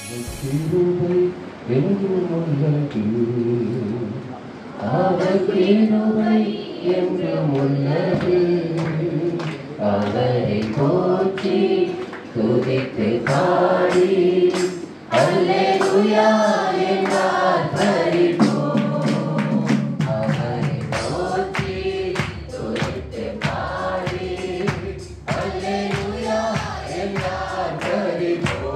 கிருபை என்றும் உள்ளது, அவர் கிருபை என்றும் உள்ளது. அவரை போற்றி துதித்து பாடி அல்லேலூயா என்றார் பரிபூர்ண. அவரை போற்றி துதித்து பாடி அல்லேலூயா என்றார் பரிபூர்ண.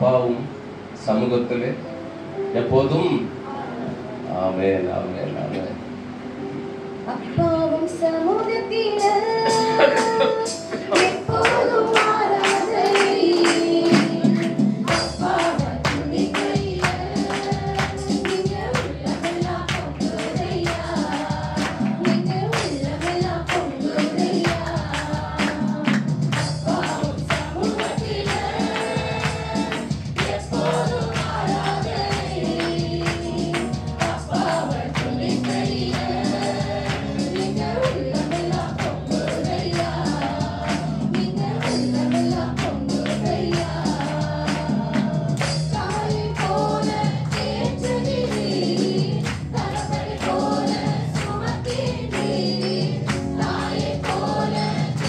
அப்பாவும் சமூகத்திலே எப்போதும். ஆமென், ஆமென், ஆமென். அப்பாவும் சமூகத்திலே எப்போதும் ஆராதனை. அப்பாவை துதிக்கையிலே நீங்க உள்ளமெல்லாம் பொங்குதையா, நீங்க உள்ளமெல்லாம் பொங்குதையா. அப்பாவும் சமூகத்திலே எப்போதும் ஆராதனை. அப்பாவை துதிக்கையிலே நீங்க உள்ளமெல்லாம் பொங்குதையா, நீங்க உள்ளமெல்லாம் பொங்குதையா. தாயை போல ஏற்றுகிறீர், தகப்பனை போல சுமக்கிறீர். தாயை போல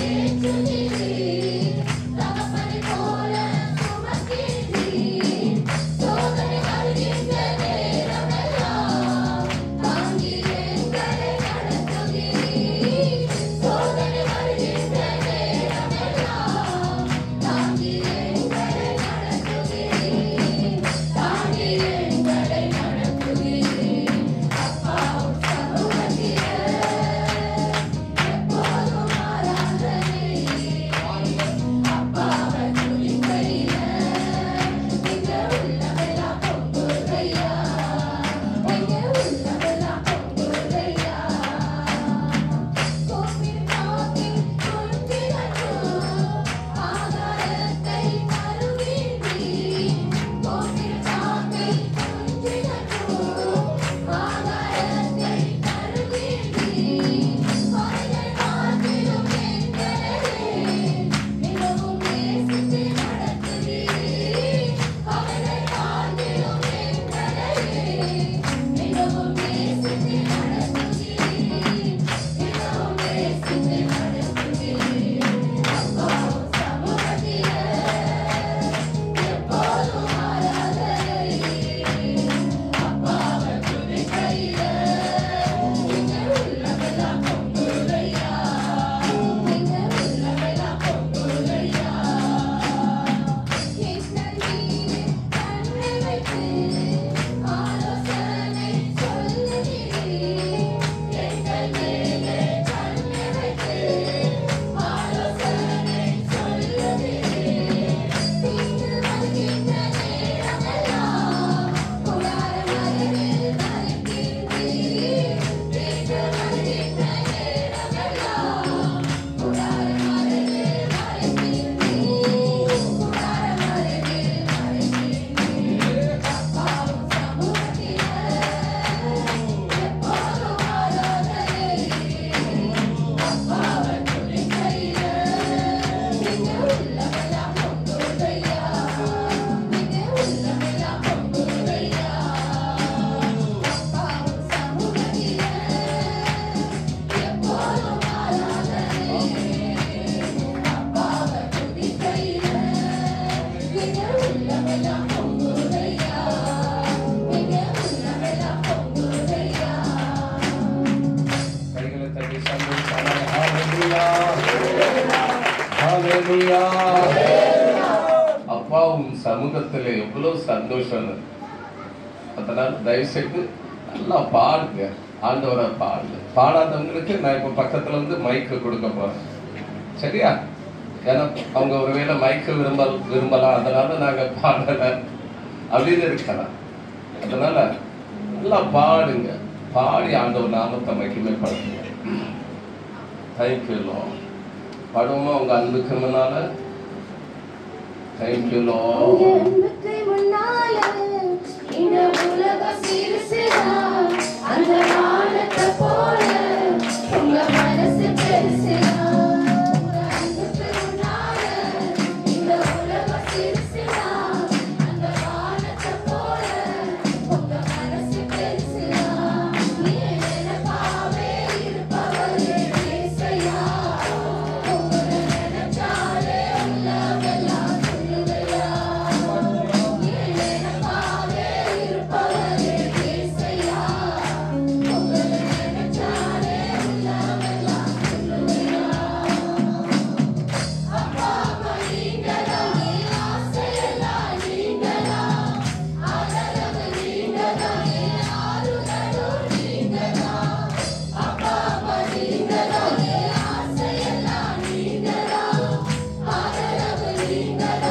ஏற்றுகிறீர், தகப்பனை போல சுமக்கிறீர். சோதனை வருகின்ற நேரமெல்லாம் தாங்கி எங்களை நடத்துகிறீர். சோதனை வருகின்ற நேரமெல்லாம் தாங்கி எங்களை நடத்துகிறீர். தாங்கி எங்களை நடத்துகிறீர். அப்பாவும் சமூகத்திலே எப்போதும் ஆராதனை. அப்பாவை துதிக்கையிலே நீங்க உள்ளமெல்லாம் பொங்குதையா, நீங்க உள்ளமெல்லாம் பொங்குதையா. கோவில் காக்கி குஞ்சினக்கும் ஆகாரத்தை தருவீர். கோவில் காக்கி குஞ்சினக்கும் ஆகாரத்தை தருவீர். அவைகள் பார்த்திடும் எங்களை மிகவும் நேசித்து நடத்துவீர். அவைகள் பார்த்திடும் எங்களை மிகவும் நேசித்து நடத்துவீர். மிகவும் நேசித்து நடத்துவீர். அப்பாவும் சமூகத்திலே எப்போதும் ஆராதனை. அப்பாவை துதிக்கையிலே நீங்க உள்ளமெல்லாம் பொங்குதையா, நீங்க உள்ளமெல்லாம் பொங்குதையா. எங்கள் மீது கண்ணை வைத்து ஆலோசனை சொல்லுகிறீர். எங்கள் மேலே கண்ணை வைத்து ஆலோசனை சொல்லுகிறீர். தீங்கு வருகின்ற நேரமெல்லாம் கூடார மறைவில் மறைக்கின்றீர். தீங்கு வருகின்ற நேரமெல்லாம் கூடார மறைவில் மறைக்கின்றீர். கூடார மறைவில் மறைக்கின்றீர். அப்பாவும் சமூகத்திலே எப்போதும் ஆராதனை. அப்பாவை துதிக்கையிலே நீங்க உள்ளமெல்லாம் பொங்குதையா, நீங்க உள்ளமெல்லாம் பொங்குதையா. அப்பாவும் சமூகத்திலே எப்போதும் ஆராதனை. அப்பாவை துதிக்கையிலே நீங்க உள்ளமெல்லாம் பொங்குதையா, நீங்க உள்ளமெல்லாம் பொங்குதையா. கைகளை தட்டி சந்தோஷமாக ஹalleluya, ஹalleluya. அப்பாவும் சமூகத்திலே எவ்வளவு சந்தோஷம். அதனால தயவு செய்து நல்லா பாடுங்க, ஆண்டவரை பாடுங்க. பாடாதவங்களுக்கு நான் இப்ப பக்கத்துல வந்து மைக்கு கொடுக்க போறேன், சரியா? ஏன்னா அவங்க ஒருவேளை மைக்கு விரும்பலாம், அதனால நாங்க பாடல அப்படின்னு இருக்கலாம். அதனால நல்லா பாடுங்க, பாடி ஆண்டவர் நாமத்தை மகிமைப்படுத்துங்க. Thank you Lord. பாடுவோமா உங்க அன்புக்கு முன்னால? Thank you Lord. உங்க அன்புக்கு முன்னால இந்த உலகம் சிறுசுதான், அந்த வானத்தை போல உங்க மனசு பெருசுதான். உங்க அன்புக்கு முன்னால இந்த உலகம் சிறுசுதான், அந்த வானத்தை போல உங்க மனசு பெருசுதான். நீ நினைப்பாவே இருப்பவரே இயேசையா, உங்களை நினைச்சாலே உள்ளமெல்லாம் சொல்லுவையா. நீ நினைப்பாவே இருப்பவரே இயேசையா, உங்களை நினைச்சாலே உள்ளமெல்லாம் சொல்லுவையா. Yeah.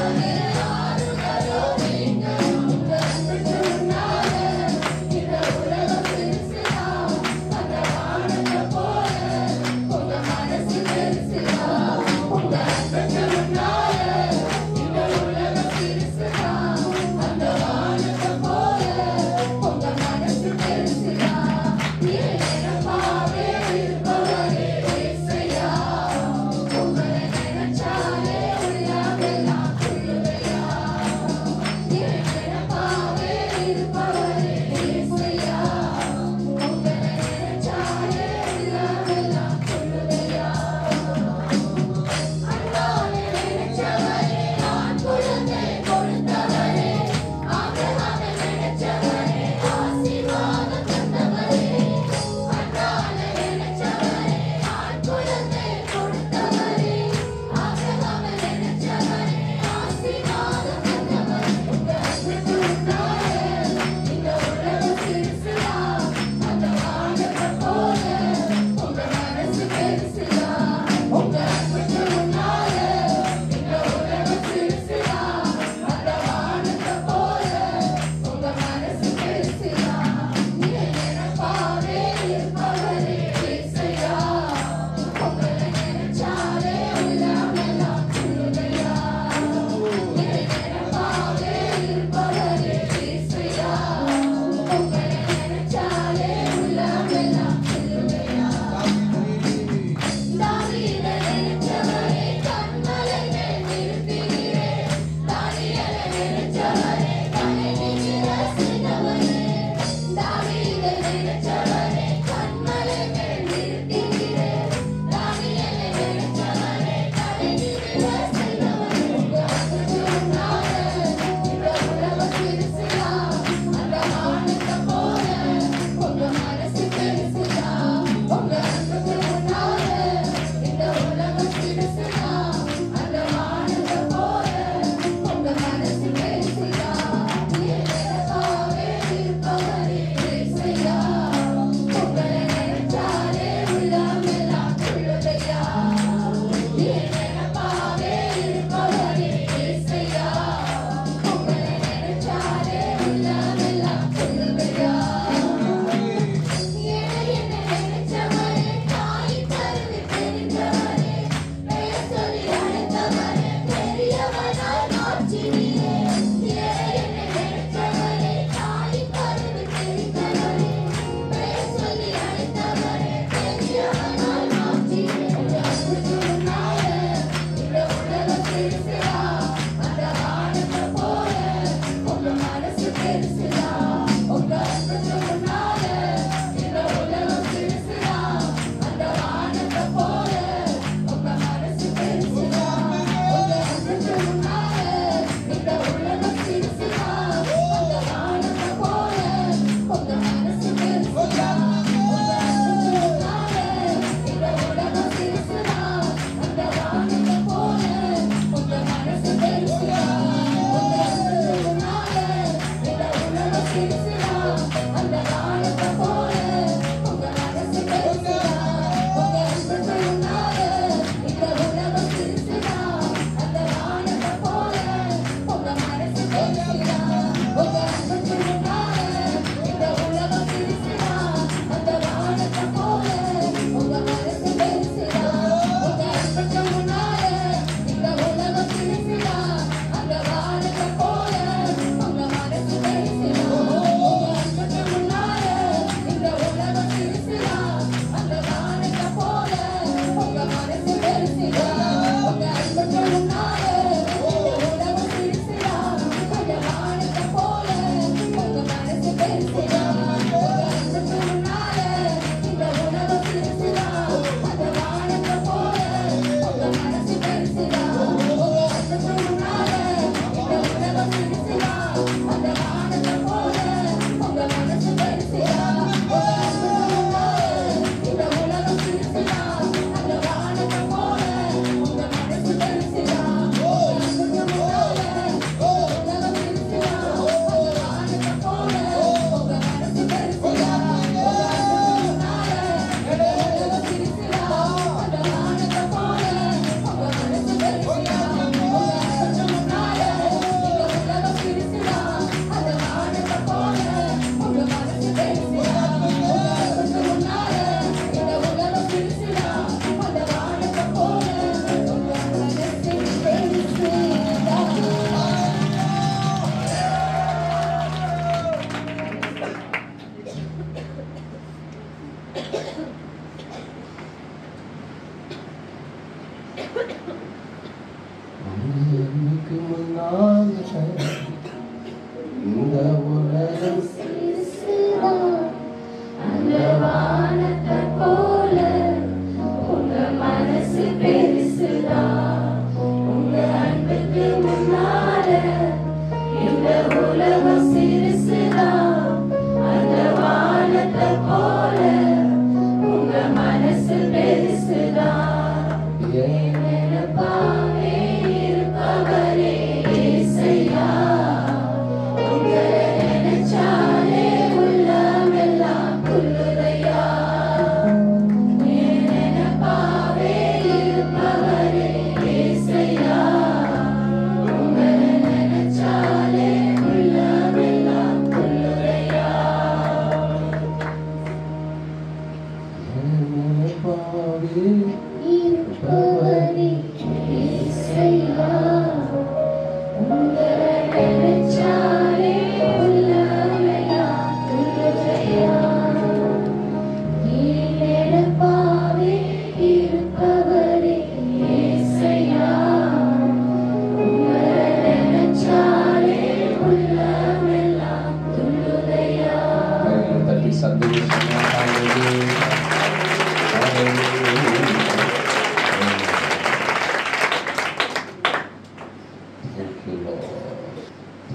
Thank you, Lord.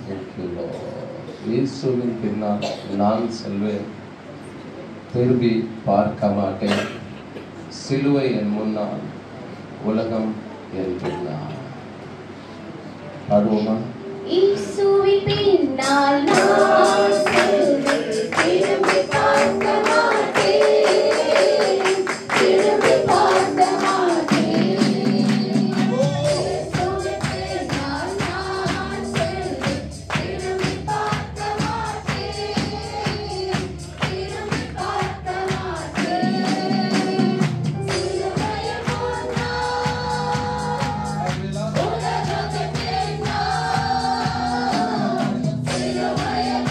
Thank you, Lord. இயேசுவின் பின்னால் நான் செல்வேன், திரும்பி பார்க்க மாட்டேன். சிலுவை என் முன்னால், உலகம் என் பின்னால். பாடுவோமா? இயேசுவின் பின்னால் நான் செல்வேன், திரும்பி பார்க்க மாட்டேன், திரும்பி பார்க்க மாட்டேன். இயேசுவின் பின்னால் நான் செல்வேன், திரும்பி பார்க்க மாட்டேன், திரும்பி பார்க்க மாட்டேன். சிலுவையின் முன்னால், உலகத்தின் பின்னால், சிலுவையின்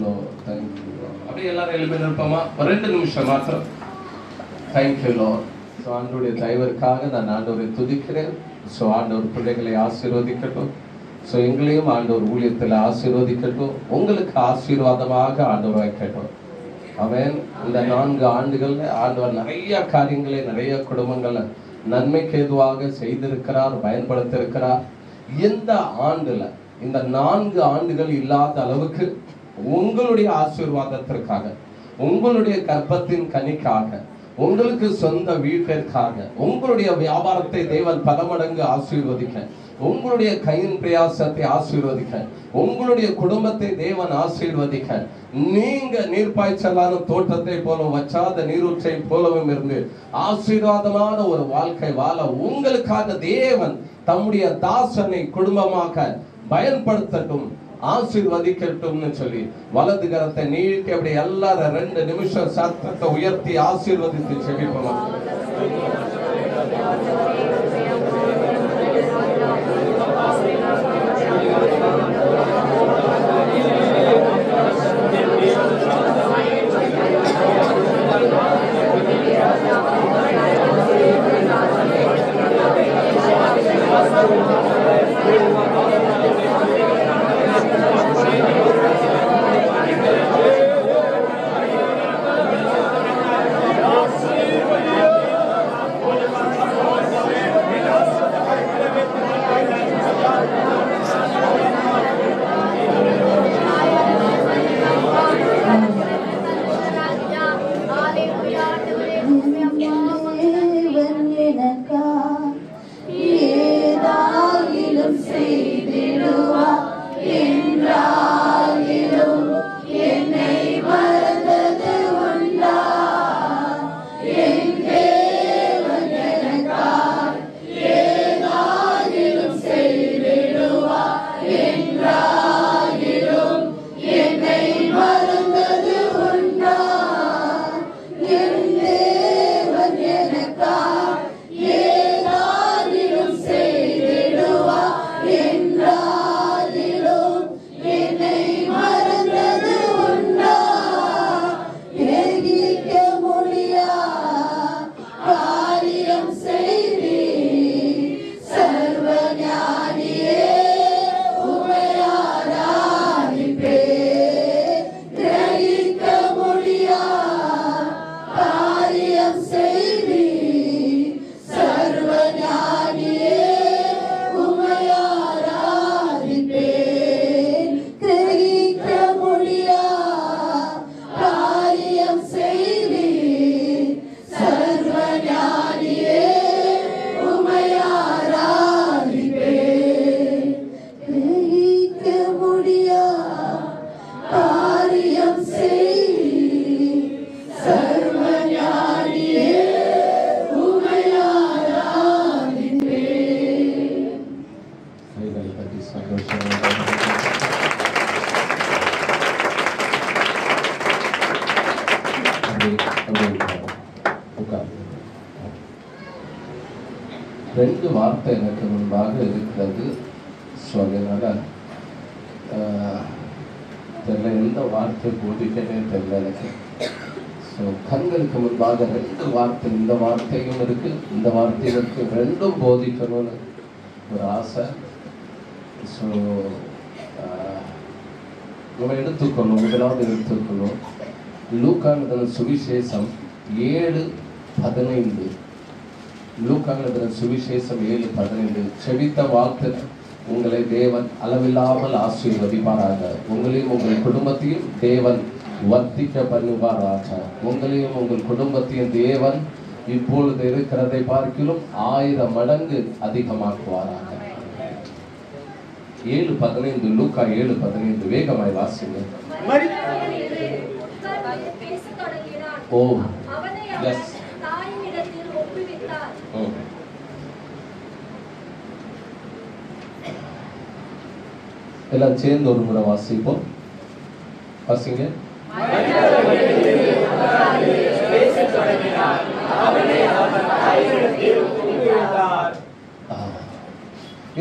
Lord. Thank you, Lord. அப்படியே எல்லாரும் எழுப்பி நிற்போமா? ஒரு 2 நிமிஷம் மாத்திரம். Thank you, Lord. ஸோ ஆண்டவருடைய தயவிற்காக நான் ஆண்டவரை துதிக்கிறேன். ஸோ ஆண்டவர் பிள்ளைகளை ஆசீர்வதிக்கட்டும். ஸோ எங்களையும் ஆண்டவர் ஊழியத்தில் ஆசீர்வதிக்கட்டும். உங்களுக்கு ஆசீர்வாதமாக ஆண்டவர் வைக்கட்டும். அவன் இந்த 4 ஆண்டுகள்ல ஆண்டவர் நிறைய காரியங்களை நிறைய குடும்பங்களை நன்மைக்கு ஏதுவாக செய்திருக்கிறார், பயன்படுத்தியிருக்கிறார். இந்த ஆண்டுல இந்த 4 ஆண்டுகள் இல்லாத அளவுக்கு உங்களுடைய ஆசீர்வாதத்திற்காக, உங்களுடைய கர்ப்பத்தின் கனிக்காக, உங்களுக்கு சொந்த வீட்டிற்காக, உங்களுடைய வியாபாரத்தை தேவன் பல மடங்கு ஆசீர்வதிக்க, உங்களுடைய கையின் பிரயாசத்தை ஆசீர்வதிக்க, உங்களுடைய குடும்பத்தை தேவன் ஆசீர்வதிக்க, நீங்க நீர்ப்பாய்ச்சலான தோட்டத்தை போலவும் வச்சாத நீரூற்றை போலவும் இருந்து ஆசீர்வாதமான ஒரு வாழ்க்கை வாழ உங்களுக்காக தேவன் தம்முடைய தாசனை குடும்பமாக பயன்படுத்தட்டும், ஆசீர்வதிக்கட்டும்னு சொல்லி வலது கரத்தை நீட்டி அப்படி எல்லாரும் 2 நிமிஷம் சத்தத்தை உயர்த்தி ஆசீர்வதித்து செபிப்போம். ரெண்டு வார்த்தை எனக்கு முன்பாக இருக்கிறது. ஸோ அதனால தெரியல எந்த வார்த்தை போதிக்கனே தெரியல எனக்கு. ஸோ கண்களுக்கு முன்பாக ரெண்டு வார்த்தை, இந்த வார்த்தையும் இருக்கு, இந்த வேதத்தையும் இருக்கு, ரெண்டும் போதிக்கணும்னு ஒரு ஆசை. ஸோ நம்ம எடுத்துக்கணும், முதலாவது எடுத்துக்கணும் லூக்கான சுவிசேஷம் 7:15. லூக்கான சுவிசேஷம் 7:15. செவித்த வார்த்தை உங்களை தேவன் அளவில்லாமல் ஆசீர்வதிப்பாராக, உங்களையும் உங்கள் குடும்பத்தையும் தேவன் வர்த்திக்க பண்ணுவாராக, உங்களையும் உங்கள் குடும்பத்தையும் தேவன் இப்பொழுது இருக்கிறதை பார்க்கிலும் 1000 மடங்கு அதிகமாக்குவாராக. 7:15. லூக்கா 7:15. வேகமாய் வாசிங்க. ஓ எஸ், எல்லாம் சேர்ந்து ஒரு முறை வாசிப்போம். வாசிங்க.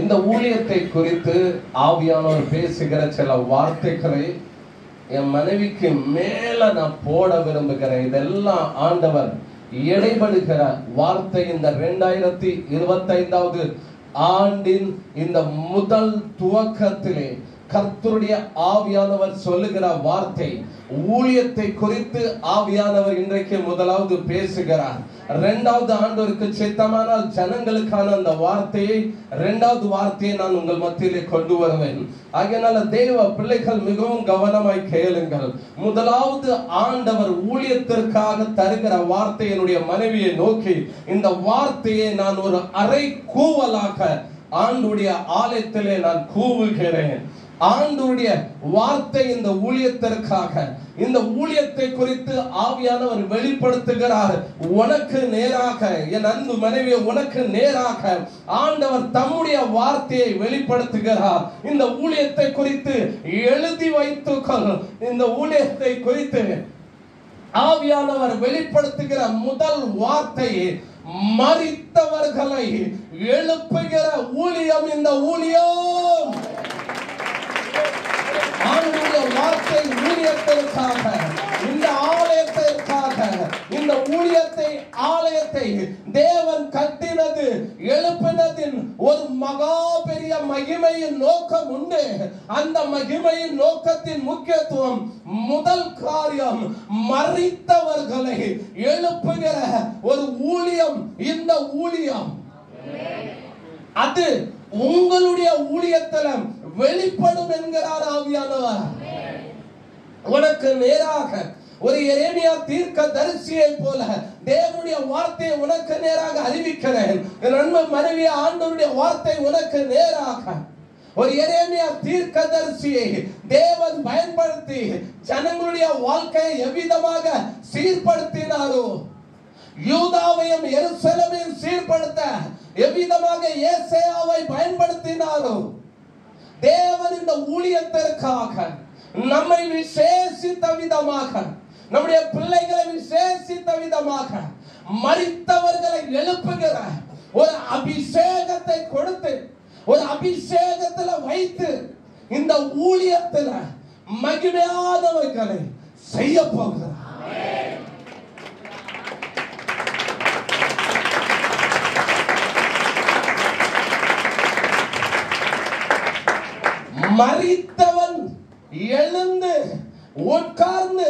இந்த ஊழியத்தை குறித்து ஆவியானவர் பேசுகிற சில வார்த்தைகளை என் மனைவிக்கு மேல நான் போட விரும்புகிறேன். இதெல்லாம் ஆண்டவர் இடைபடுகிற வார்த்தை. இந்த 2025வது ஆண்டின் இந்த முதல் துவக்கத்திலே கர்த்தருடைய ஆவியானவர் சொல்லுகிற வார்த்தை, ஊழியத்தை குறித்து ஆவியானவர் இன்றைக்கு முதலாவது பேசுகிறார். இரண்டாவது ஆண்டவருக்கு சித்தமானால் ஜனங்களுக்கான அந்த வார்த்தையை, இரண்டாவது வார்த்தையை நான் உங்கள் மத்தியிலே கொண்டு வருவேன். ஆகையால தேவ பிள்ளைகள் மிகவும் கவனமாய் கேளுங்கள். முதலாவது ஆண்டவர் ஊழியத்திற்காக தருகிற வார்த்தை என்னுடைய மனைவியை நோக்கி, இந்த வார்த்தையை நான் ஒரு அரை கூவலாக ஆண்டுடைய ஆலயத்திலே நான் கூவுகிறேன். ஆண்டவருடைய வார்த்தை இந்த ஊழியத்திற்காக, இந்த ஊழியத்தை குறித்து ஆவியானவர் வெளிப்படுத்துகிறார். உனக்கு நேராக, என் அன்பு மனைவியை, உனக்கு நேராக ஆண்டவர் தம்முடைய வார்த்தையை வெளிப்படுத்துகிறார். இந்த ஊழியத்தை குறித்து எழுதி வைத்துக்கொள். இந்த ஊழியத்தை குறித்து ஆவியானவர் வெளிப்படுத்துகிற முதல் வார்த்தை, மரித்தவர்களை எழுப்புகிற ஊழியம் இந்த ஊழியம். ஆண்டவருடைய வார்த்தை ஊழியத்திற்காக, இந்த ஆலயத்திற்காக, இந்த ஊழியத்தை, ஆலயத்தை தேவன் கட்டினது, எழுப்பினதின் ஒரு மகா பெரிய மகிமையின் நோக்கம் உண்டு. அந்த மகிமையின் நோக்கத்தின் முக்கியத்துவம், முதல் காரியம், மரித்தவர்களை எழுப்புகிற ஒரு ஊழியம். இந்த ஊழியம் அது உங்களுடைய ஊழியத்துல வெளிப்படும் என்கிறார் ஆவியானவர். உனக்கு நேராக ஒரு எரேமியா தீர்க்கதரிசியை போல தேவனுடைய வார்த்தையை உனக்கு நேராக அறிவிக்கிறேன். என் அன்பு மனைவி, ஆண்டவருடைய வார்த்தை உனக்கு நேராக ஒரு எரேமியா தீர்க்கதரிசியை தேவன் பயன்படுத்தி ஜனங்களுடைய வாழ்க்கையை எவ்விதமாக சீர்படுத்தினாரோ, யூதாவையும் எருசலேமையும் சீர்படுத்த எவ்விதமாக ஏசாயாவை பயன்படுத்தினாரோ, தேவன் இந்த ஊழியத்திற்காக நம்மை விசேஷித்த விதமாக, நம்முடைய பிள்ளைகளை விசேஷித்த விதமாக மரித்தவர்களை எழுப்புகிற ஒரு அபிஷேகத்தை கொடுத்து, ஒரு அபிஷேகத்துல வைத்து இந்த ஊழியத்துல மகிமையானவர்களை செய்ய போகிறார். மரித்தவன் எழுந்து உட்கார்ந்து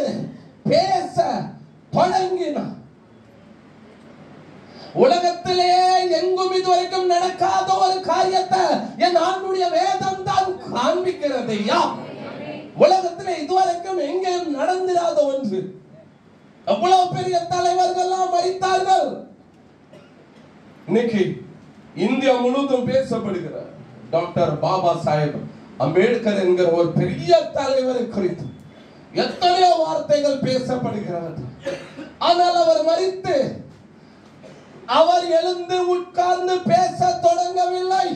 பேச தொடங்கினான். உலகத்திலே எங்கும் இதுவரைக்கும் நடக்காத ஒரு காரியத்தை என் ஆண்டுடைய வேதம் தான் காண்பிக்கிறது. உலகத்திலே இதுவரைக்கும் எங்கேயும் நடந்திராத ஒன்று. அவ்வளவு பெரிய தலைவர்கள் எல்லாம் மரித்தார்கள். இன்னைக்கு இந்தியா முழுவதும் பேசப்படுகிறார். டாக்டர் பாபா சாஹேப் அம்பேத்கர் என்கிற ஒரு பெரிய தலைவரை குறித்து எத்தனையோ வார்த்தைகள் பேசப்படுகிறது. ஆனால் அவர் மரித்து, அவர் எழுந்து உட்கார்ந்து பேச தொடங்கவில்லை.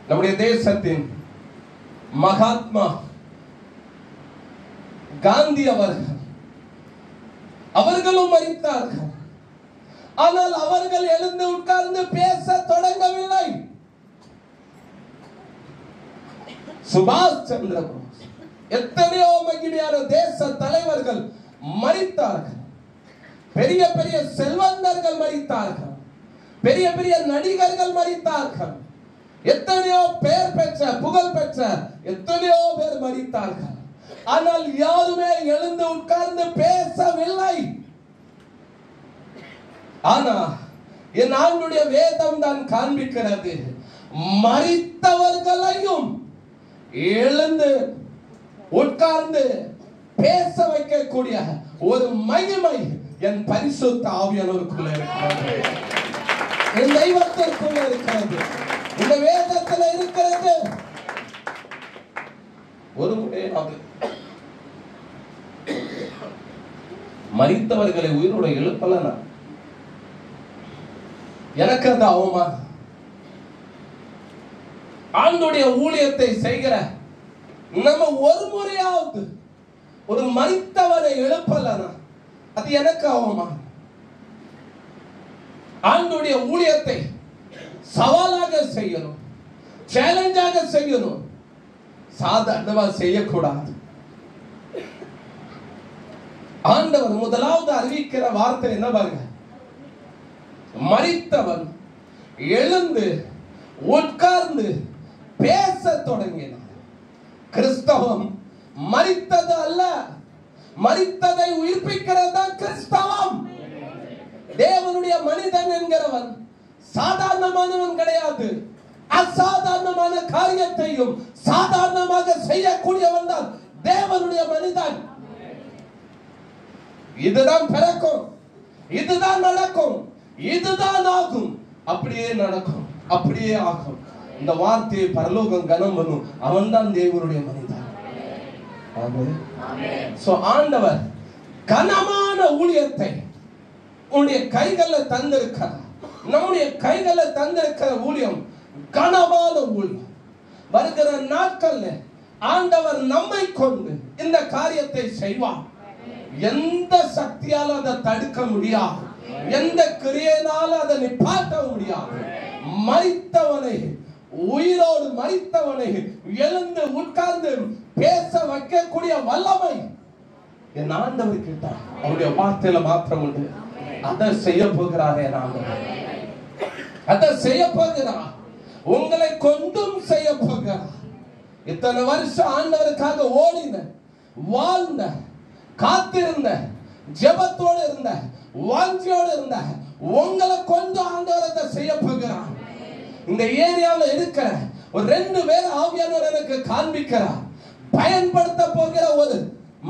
நம்முடைய தேசத்தின் மகாத்மா காந்தி அவர்களும் மரித்தார்கள். ஆனால் அவர்கள் எழுந்து உட்கார்ந்து பேச தொடங்கவில்லை. சுபாஷ் சந்திர போஸ், எத்தனையோ மகிமையான தேச தலைவர்கள் மரித்தார்கள். பெரிய பெரிய செல்வந்தர்கள் மரித்தார்கள். பெரிய பெரிய நடிகர்கள் மரித்தார்கள். எத்தனையோ பேர் பெற்ற, புகழ் பெற்ற எத்தனையோ பேர் மரித்தார்கள். ஆனால் யாருமே எழுந்து உட்கார்ந்து பேசவில்லை. ஆனா என் ஆண்டுடைய வேதம் தான் காண்பிக்கிறது, மரித்தவர்களையும் எழுந்து உட்கார்ந்து பேச வைக்கக்கூடிய ஒரு மகிமை என் பரிசுத்த ஆவியானவருக்குள்ள இருக்கிறது, என் தெய்வத்திற்குள்ள இருக்கிறது, இந்த வேதத்தில் இருக்கிறது. ஒரு முறையாவது மரித்தவர்களை உயிரோட எழுப்பலனா எனக்கு அந்த அவமானம். ஆண்டுடைய ஊழியத்தை செய்கிற நம்ம ஒரு முறையாவது ஒரு மரித்தவரை எழுப்பலனா அது எனக்கு அவமானம். ஆண்டுடைய ஊழியத்தை சவாலாக செய்யணும், சேலஞ்சாக செய்யணும். சாதாரணமா செய்யக்கூடாது. ஆண்டவர் முதலாவது அறிவிக்கிற வார்த்தை என்ன பாருங்க, மரித்தவன் எழுந்து உட்கார்ந்து பேச தொடங்கினான். கிறிஸ்தவம் மரித்தது அல்ல, மரித்ததை உயிர்ப்பிக்கிறது தான் கிறிஸ்தவம். தேவனுடைய மனிதன் என்கிறவன் சாதாரணமானவன் கிடையாது. அசாதாரணமான காரியத்தையும் சாதாரணமாக செய்யக்கூடியவன் தான் தேவனுடைய மனிதன். இதுதான் பிறக்கும், இதுதான் நடக்கும், இதுதான் ஆகும், அப்படியே நடக்கும், அப்படியே ஆகும். இந்த வார்த்தையை பரலோகம் கனம் பண்ணும். அவன் தான் தேவனுடைய மனிதன். ஆண்டவர் கனமான ஊழியத்தை உன்னுடைய கைகளில் தந்திருக்கிறார். நம்முடைய கைகளில் தந்திருக்கிற ஊழியம் கனமான ஊழியம். வருகிற நாட்கள்ல ஆண்டவர் நம்மை கொண்டு இந்த காரியத்தை செய்வார். எந்த சக்தியால அதை தடுக்க முடியாது, எந்த கிரியையினால அதை நிப்பாட்ட முடியாது. மரித்தவனை, உயிரோடு மரித்தவனை எழுந்து உட்கார்ந்து பேச வைக்கக்கூடிய வல்லமை என் ஆண்டவர் கிட்ட அவருடைய வார்த்தையில மாத்திரம் உண்டு. அதை செய்ய போகிறார் என் ஆண்டவர், அதை செய்ய போகிறார். உங்களை கொண்டும் செய்ய போகிறார். இத்தனை வருஷம் ஆண்டவருக்காக ஓடின, வாழ்ந்த, காத்திருந்த, ஜெபத்தோடு இருந்த, வாஞ்சியோடு இருந்த உங்களை கொண்டு ஆண்டவர் அதை செய்ய போகிறார். இந்த ஏரியாவில் இருக்கிற ஒரு 2 பேர் ஆவியானவர் எனக்கு காண்பிக்கிறார். பயன்படுத்த போகிற ஒரு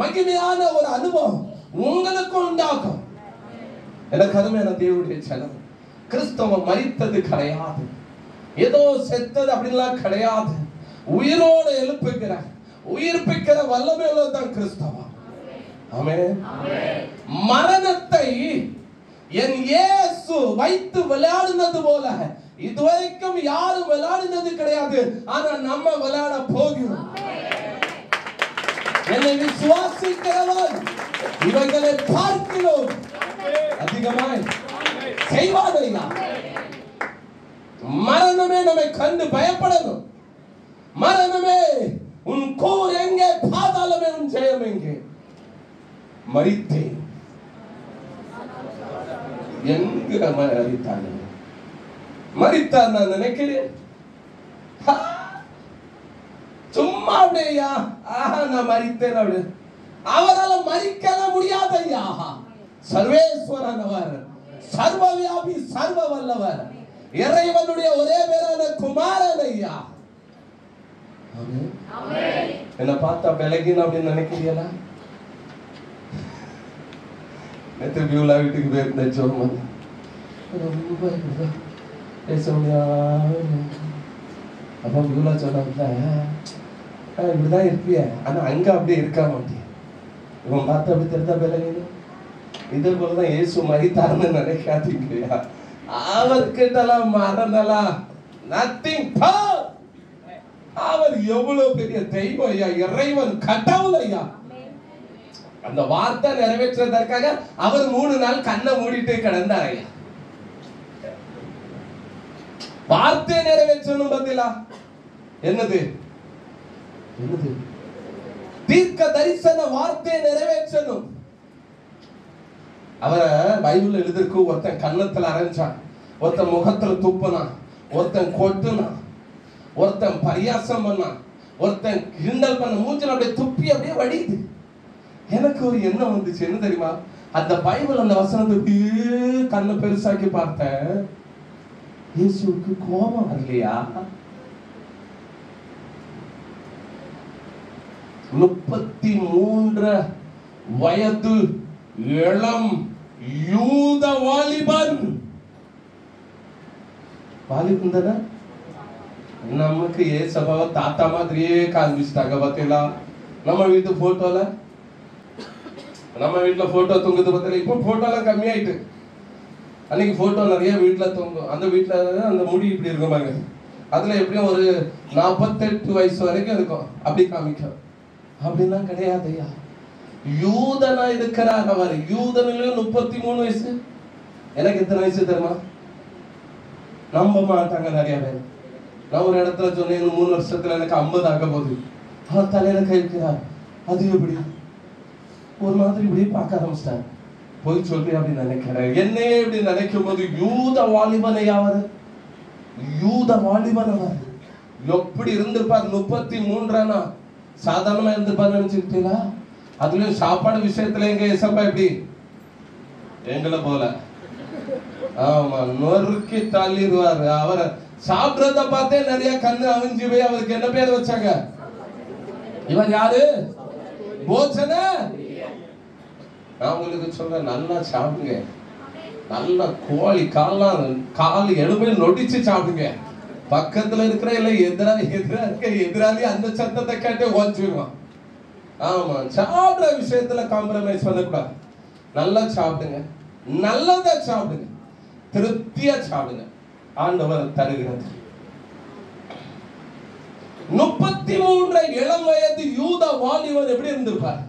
மகிமையான ஒரு அனுபவம் உங்களுக்கு உண்டாகும். எனக்கு அருமையான தேவனுடைய செலவு. கிறிஸ்தவம் மரித்தது கிடையாது, ஏதோ செத்தது அப்படின்லாம் கிடையாது. உயிரோடு எழுப்புகிற, உயிர்ப்பிக்கிற வல்லமை உள்ளதான் கிறிஸ்தவம். ஆமென். மரணத்தை என் இயேசு வைத்து விளையாடினது போல இதுவரைக்கும் யாரும் விளையாடினது கிடையாது. ஆனா நம்ம விளையாட போகிறோம். என்னை விசுவாசிக்கிறவன் இவர்களை பார்க்கிறோம் அதிகமாய் செய்வாதையா. மரணமே நம்மை கண்டு பயப்படணும். மரணமே உன் கூர் எங்கே, பாதாளமே உன் ஜெயம் எங்கே? மரித்தேன் என்கிற மரித்தாங்க. மரித்தார் நான் நினைக்கிறேன். சும்மா அப்படியா நான் மரித்தேன் அப்படி அவரால் மரிக்கல முடியாது ஐயா. சர்வேஸ்வரனவர், சர்வவியாபி, சர்வ வல்லவர், இறைவனுடைய ஒரே பேரான குமாரன் ஐயா. என்ன பார்த்தா விலகின அப்படின்னு நினைக்கிறீங்களா? நேற்று பியூலா வீட்டுக்கு போயிருந்தேன். சோமன் ரொம்ப பேச முடியாது. அப்ப பியூலா சொன்னாங்க, இப்படிதான் இருப்பிய, ஆனா அங்க அப்படியே இருக்க மாட்டேன். இவன் பார்த்து அப்படி தெரிந்தா விலகின. இதே போலதான் இயேசு மரித்தார்னு நினைக்காதீங்கயா. அவர்கிட்டலாம் மரணலாம் நத்திங். அவர் எவ்வளவு பெரிய தெய்வம் ஐயா, இறைவன், கடவுள் ஐயா. அந்த வார்த்தை நிறைவேற்றுவதற்காக அவர் 3 நாள் கண்ணை மூடிட்டு கிடந்தார் ஐயா. வார்த்தை நிறைவேற்றணும் பதிலா என்னது என்னது? தீர்க்க தரிசன வார்த்தையை நிறைவேற்றணும். அவரை பைபிள் எழுதிருக்கு. ஒருத்தன் கன்னத்துல அரைஞ்சான், ஒருத்தன் முகத்துல துப்புனான், ஒருத்தன் கொட்டுனான், ஒருத்தன் பரியாசம் பண்ணான், ஒருத்தன் கிண்டல் பண்ண, மூஞ்சில அப்படியே துப்பி அப்படியே வடியுது. எனக்கு ஒரு எண்ணம் வந்துச்சு. என்ன தெரியுமா? அந்த பைபிள் அந்த வசனத்தை கண்ணை பெருசாக்கி பார்த்தேன். இயேசுவுக்கு கோபம் வரலையா? 33 வயது இளம் யூத வாலிபன். வாலிபன் தானே? நமக்கு ஏசபாவை தாத்தா மாதிரியே காண்பிச்சிட்டாங்க. பார்த்தீங்களா? நம்ம வீட்டு போட்டோல, நம்ம வீட்டுல போட்டோ தொங்குது பார்த்தீங்களா? இப்போ போட்டோலாம் கம்மியாயிட்டு. அன்னைக்கு போட்டோ நிறைய வீட்டுல தொங்கும். அந்த வீட்டுல அந்த முடி இப்படி இருக்கும் பாருங்க. அதுல எப்படியும் ஒரு 48 வயசு வரைக்கும் இருக்கும். அப்படி காமிக்கும். அப்படிலாம் கிடையாது ஐயா. யூதனா இருக்கிறார் அவர். யூதனிலும் 33 வயசு. எனக்கு எத்தனை வயசு தெரியுமா? நம்ப மாட்டாங்க நிறைய பேர். நான் ஒரு இடத்துல சொன்னேன், 3 வருஷத்துல எனக்கு 50 ஆக போகுது. அவர் தலையில கை வைக்கிறார். அது எப்படி? ஒரு மாதிரி இப்படி பார்க்க ஆரம்பிச்சிட்டாங்க. போய் சொல்லி அப்படின்னு நினைக்கிறேன். என்னையே இப்படி நினைக்கும் போது யூத வாலிபனை அவர் எப்படி இருந்திருப்பார்? 33 சாதாரணமா இருந்திருப்பார் நினைச்சுக்கிட்டீங்களா? அதுலயும் சாப்பாடு விஷயத்துல எங்க ஏசப்பா எப்படி எங்களை போல ஆமா நொறுக்கி தள்ளிடுவாரு. அவரை சாப்பிடுறத பார்த்தே நிறைய கண்ணு அவிஞ்சு போய் அவருக்கு என்ன பேர் வச்சாங்க? இவர் யாரு? போஜன. நான் உங்களுக்கு சொல்றேன், நல்லா சாப்பிடுங்க. நல்லா கோழி கால் எலும்பை நொடிச்சு சாப்பிடுங்க. பக்கத்துல இருக்கிற இல்ல எதிராளி அந்த சத்தத்தை கேட்டு ஓஞ்சிடுவான். ஆமா, சாப்பிடுற விஷயத்துல காம்ப்ரமைஸ் பண்ணக்கூடாது. நல்லா சாப்பிடுங்க, நல்லதா சாப்பிடுங்க, திருப்தியா சாப்பிடுங்க. ஆண்டவர் தருகிறது. 33 இளம் வயது யூத வாலிபன் எப்படி இருந்திருப்பார்?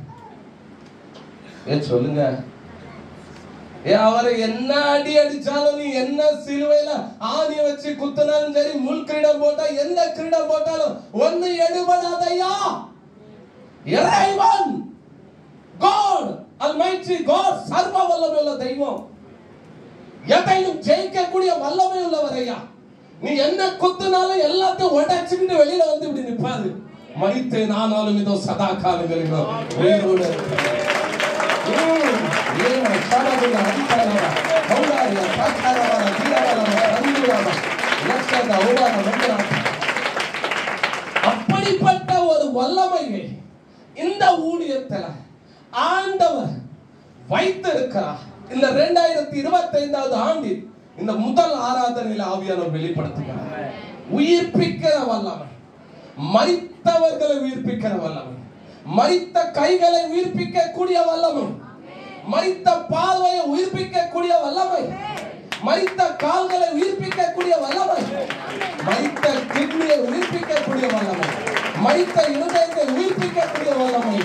சொல்லுங்க. அவரை என்ன அடி அடிச்சாலும், நீ என்ன சிலுவையில ஆணிய வச்சு குத்தினாலும் சரி, முள் கிரீடம் போட்டா எந்த கிரீடம் போட்டாலும் ஒண்ணு எடுபடாதையா. இறைவன் God Almighty God சர்வ வல்லமை உள்ள தெய்வம், எதையும் ஜெயிக்கக்கூடிய வல்லமை உள்ளவர் ஐயா. நீ என்ன குத்துனாலும் எல்லாத்தையும் உடைச்சுக்கிட்டு வெளியில வந்து இப்படி நிற்பாரு. மரித்தேன் ஆனாலும் இதோ சதா காலங்களிலோ வேரோடு அப்படிப்பட்ட ஒரு வல்லமையை இந்த ஊழியத்தில் ஆண்டவர் வைத்திருக்கிறார். இந்த 2025 ஆண்டில் இந்த முதல் ஆராதனையில் ஆவியானவர் வெளிப்படுத்துகிறார். உயிர்ப்பிக்கிற வல்லமை, மரித்தவர்களை உயிர்ப்பிக்கிற வல்லமை, மரித்த கைகளை உயிர்ப்பிக்க கூடிய வல்லமை, மரித்த பார்வையை உயிர்ப்பிக்க கூடிய வல்லமை, மரித்த கால்களை உயிர்ப்பிக்க கூடிய வல்லமை, மரித்த கிட்னியை உயிர்ப்பிக்க கூடிய வல்லமை, மரித்த இருதயத்தை உயிர்ப்பிக்க கூடிய வல்லமை,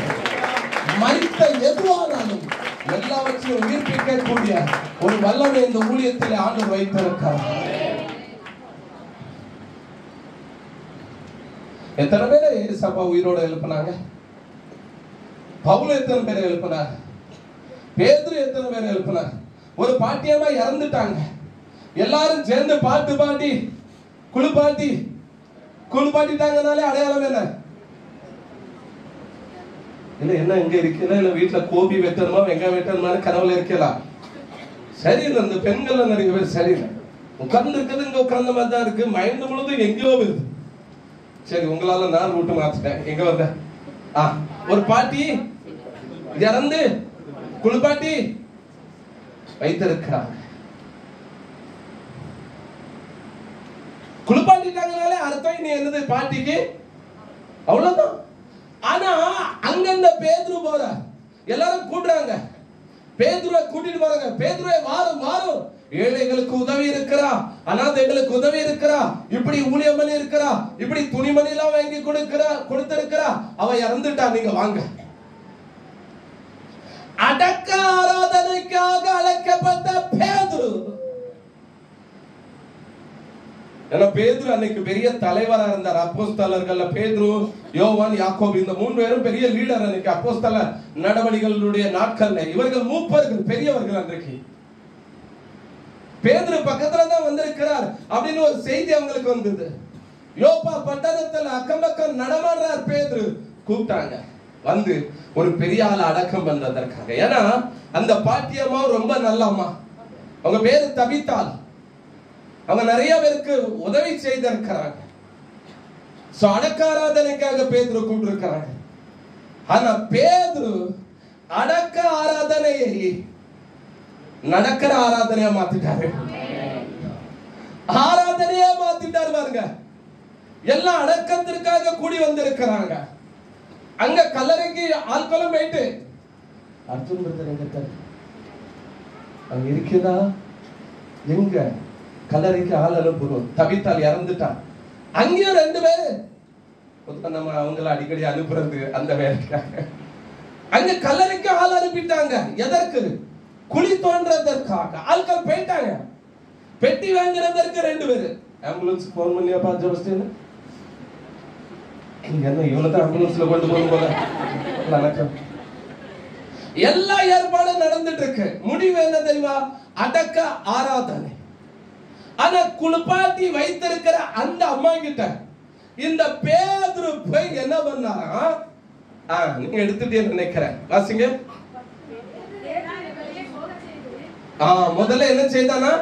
மரித்த எதுவானாலும் எல்லாவற்றையும் உயிர்ப்பிக்க கூடிய ஒரு வல்லமை இந்த ஊழியத்தில் ஆண்டவர் வைத்திருக்கிறார். எத்தனை பேரை சபா உயிரோட எழுப்பினாங்க? பவுல் எத்தனை பேரை எழுப்பினார்? பேதுரு எத்தனை பேரை எழுப்பினார்? ஒரு பாட்டியமா இறந்துட்டாங்க. எல்லாரும் சேர்ந்து பாட்டு பாடி குளிப்பாட்டிட்டாங்கனாலே அடையாளம் என்ன? இல்ல என்ன எங்க இருக்கல, இல்ல வீட்டுல கோபி வெட்டணுமா வெங்காயம் வெட்டணுமான்னு கனவுல இருக்கலாம். சரியில்லை, இந்த பெண்கள் நிறைய பேர் சரியில்லை. உட்கார்ந்து இருக்கிறது இங்க உட்கார்ந்த மாதிரி தான் இருக்கு, மைண்ட் முழுதும் எங்கேயோ வருது. சரி, உங்களால நான் ரூட்டு மாத்திட்டேன். எங்க வந்த ஒரு பாட்டி இறந்து குளிப்பாட்டி வைத்திருக்கிறாங்க. குளிப்பாட்டிட்டாங்கனாலே அர்த்தம் நீ என்னது பாட்டிக்கு அவ்வளவுதான். ஆனா அங்க இந்த பேதுரு போற எல்லாரும் கூட்டுறாங்க, பேதுருவை கூட்டிட்டு போறாங்க. பேதுருவை வாரும் ஏழைகளுக்கு உதவி இருக்கிறா, அனாதைகளுக்கு உதவி இருக்கிறா, இப்படி ஊழியம் பண்ணி இருக்கிறா, இப்படி துணிமணி எல்லாம் வாங்கி கொடுத்திருக்கிறா, அவ இறந்துட்டா, நீங்க வாங்க. அடக்க ஆராதனைக்காக அழைக்கப்பட்ட பேதுரு. ஏன்னா பேதுரு அன்னைக்கு பெரிய தலைவரா இருந்தார். அப்போஸ்தலர்கள்ல பேதுரு, யோவான், யாக்கோபு இந்த 3 பேரும் பெரிய லீடர். அன்னைக்கு அப்போஸ்தல நடவடிக்கைகளுடைய நாட்கள்ல இவர்கள் மூப்பர்கள், பெரியவர்கள். அன்றைக்கு பேதுரு பக்கத்துல தான் வந்திருக்கிறார் அப்படின்னு ஒரு செய்தி அவங்களுக்கு வந்தது. யோப்பா பட்டணத்துல அக்கம் பக்கம் நடமாடுறார் பேதுரு. கூப்பிட்டாங்க வந்து ஒரு பெரிய ஆளை அடக்கம் பண்றதற்காக. ஏன்னா அந்த பாட்டியம்மா ரொம்ப நல்ல அம்மா, அவங்க பேரு தபித்தாள். அவங்க நிறைய பேருக்கு உதவி செய்திருக்கிறாங்க. அடக்க ஆராதனைக்காக பேதுரு கூப்பிட்டிருக்கிறாங்க. ஆனா பேதுரு அடக்க ஆராதனையை நடக்கிற ஆராதனையா மாத்திட்டாரு. ஆராதனையா மாத்திட்டாரு பாருங்க. எல்லாம் அடக்கத்திற்காக கூடி வந்திருக்கிறாங்க. அங்க கல்லறைக்கு ஆட்களும் போயிட்டு அர்ஜுன் பிரதர் எங்க அங்க இருக்குதா? எங்க கல்லறைக்கு ஆள் அனுப்புறோம். தபித்தால் இறந்துட்டான். அங்கேயும் 2 பேரு நம்ம அவங்கள அடிக்கடி அனுப்புறது அந்த வேலைக்காக. அங்க கல்லறைக்கு ஆள் அனுப்பிட்டாங்க. எதற்கு? குழி தோன்றதற்காக. ஆட்கள் போயிட்டாங்க. பெட்டி வாங்குறதற்கு 2 பேரு. ஆம்புலன்ஸ் போன் பண்ணியா பார்த்து என்ன இவனதான் ஆம்புலன்ஸ்ல கொண்டு போகும் போல வணக்கம். எல்லா ஏற்பாடும் நடந்துட்டு இருக்கு. முடிவு என்ன தெரியுமா? அடக்க ஆராதனை. ஆனா குளிப்பாட்டி வைத்திருக்கிற அந்த அம்மா கிட்ட இந்த பேதுரு போய் என்ன பண்ணாரா? நீங்க எடுத்துட்டே நினைக்கிறேன், வாசிங்க. முதல்ல என்ன செய்தானா?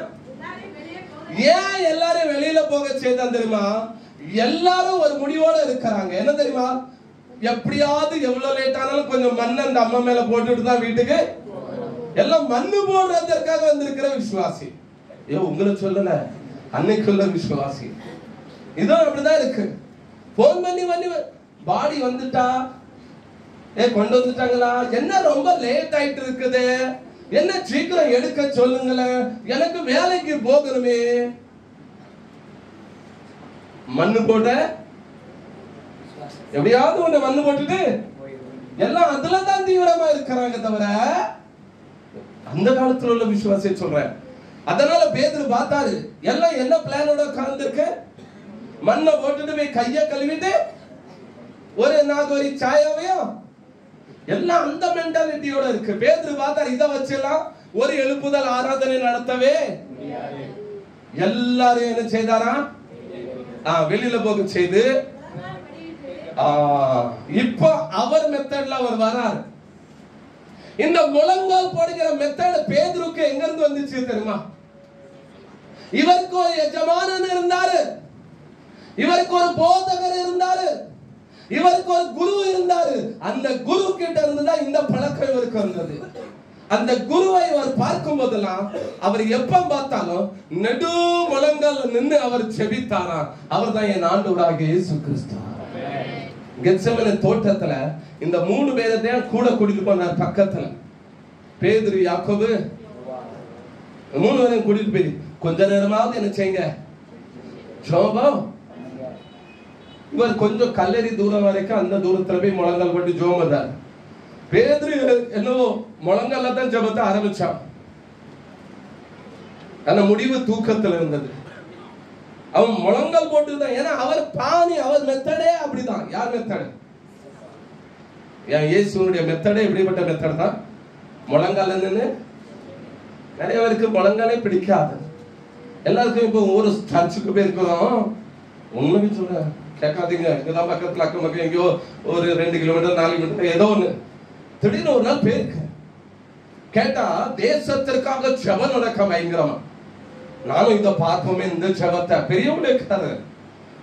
ஏன் எல்லாரும் வெளியில போக செய்தான் தெரியுமா? எல்லாரும் ஒரு முடிவோட இருக்கிறாங்க. என்ன தெரியுமா? எப்படியாவது எவ்வளவு லேட் ஆனாலும் கொஞ்சம் மண்ணை அந்த அம்மா மேல போட்டுட்டு தான் வீட்டுக்கு எல்லாம் மண்ணு போடுறதற்காக வந்திருக்கிற விசுவாசி. உங்களை சொல்லல, அன்னைக்குள்ள விசுவாசி. இதுவும் அப்படிதான் இருக்கு. போன் பண்ணி பாடி வந்துட்டா, கொண்டு வந்துட்டாங்களா, என்ன ரொம்ப லேட் ஆயிட்டு இருக்குது, என்ன சீக்கிரம் எடுக்க சொல்லுங்களேன், எனக்கு வேலைக்கு போகணுமே. மண்ணு போட்ட எப்படியாவது ஒண்ணு மண்ணு போட்டுட்டு எல்லாம் அதுலதான் தீவிரமா இருக்கிறாங்க தவிர அந்த காலத்துல உள்ள விசுவாசியை சொல்றேன். அதனால பேதுரு பார்த்தாரு, எல்லாம் என்ன பிளானோட கலந்துருக்கு. மண்ணை போட்டுட்டு போய் கைய கழுவிட்டு ஒரு நாகோரி சாயாவையும் எல்லாம் அந்த மென்டாலிட்டியோட இருக்கு. பேதுரு பார்த்தாரு, இதை வச்செல்லாம் ஒரு எழுப்புதல் ஆராதனை நடத்தவே எல்லாரும் என்ன செய்தாரா? வெளியில போக செய்து இப்ப அவர் மெத்தட்ல அவர் வரார். இந்த முழங்கால் போடுகிற மெத்தட் பேதுருக்கு எங்க இருந்து வந்துச்சு தெரியுமா? இவருக்கு ஒரு எஜமானன் இருந்தாரு, இவருக்கு ஒரு போதகர் இருந்தாரு, இவருக்கு ஒரு குரு இருந்தாரு. அந்த குரு கிட்ட இருந்துதான் இந்த பழக்கம் இவருக்கு வந்தது. அந்த குருவை அவர் பார்க்கும் போதெல்லாம் அவர் எப்ப பார்த்தாலும் நெடு முழங்கால் நின்று அவர் செபித்தாரா. அவர் தான் என் ஆண்டவராகிய இயேசு கிறிஸ்து. கெத்செமனே தோட்டத்துல இந்த 3 பேரையும் கூட கூட்டிட்டு போனார். பக்கத்துல பேதுரு, யாக்கோபு 3 பேரையும் கூட்டிட்டு போய் கொஞ்ச நேரமாவது என்ன செய்யுங்க, ஜோபம். இவர் கொஞ்சம் கல்லறி தூரம் வரைக்கும் அந்த தூரத்துல போய் முழங்கால் போட்டு ஜோம் வந்தார். பேதுரு என்னவோ முழங்கால தான் ஜபத்தை ஆரம்பிச்சான். ஆனா முடிவு தூக்கத்துல இருந்தது. அவன் முழங்கால் போட்டுதான். ஏன்னா அவர் பாணி, அவர் மெத்தடே அப்படிதான். யார் மெத்தடு? இயேசுனுடைய மெத்தடே இப்படிப்பட்ட மெத்தட் தான். முழங்கால நின்று நிறைய பேருக்கு முழங்காலே பிடிக்காது. எல்லாருக்கும் இப்போ ஒரு சர்ச்சுக்கு போயிருக்கிறோம். உண்மைக்கு சொல்ற கேட்காதீங்க, இங்கதான் பக்கத்துல அக்கம் பக்கம் எங்கேயோ ஒரு 2 கிலோமீட்டர் 4 கிலோமீட்டர் ஏதோ ஒண்ணு. திடீர்னு ஒரு நாள் போயிருக்கு. கேட்டா தேசத்திற்காக ஜெபம் நடக்க பயங்கரமா. நானும் இதை பார்ப்போமே இந்த ஜெபத்தை, பெரியவங்களே இருக்காரு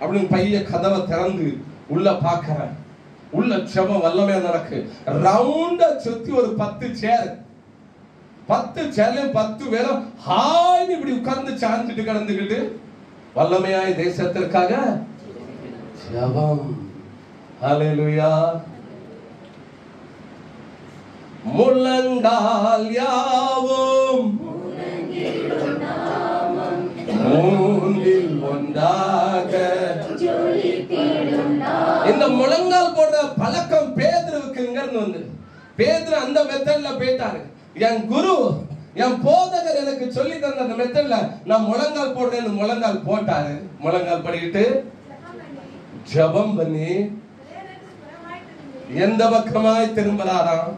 அப்படின்னு பைய கதவை திறந்து உள்ள பாக்குறேன். உள்ள ஜெபம் வல்லமையா நடக்கு. ரவுண்டா சுத்தி ஒரு 10 சேர், 10 சேர்லயும் 10 பேரும் ஹாய் இப்படி உட்கார்ந்து சாஞ்சிட்டு கிடந்துக்கிட்டு வல்லமையாய் தேசத்திற்காக ஜெபம். ஹல்லேலூயா. முழங்கால் யாவும் மூன்றில் ஒன்றாக. இந்த முழங்கால் போடுற பழக்கம் பேதுருவுக்கு இங்க இருந்து வந்து, பேதுரு அந்த மெத்தட்ல போயிட்டாரு. என் குரு, என் போதகர் எனக்கு சொல்லி தந்த அந்த மெத்தட்ல நான் முழங்கால் போடுறேன்னு முழங்கால் போட்டாரு. முழங்கால் படிக்கிட்டு ஜெபம் பண்ணி எந்த பக்கமாய் திரும்புறாராம்?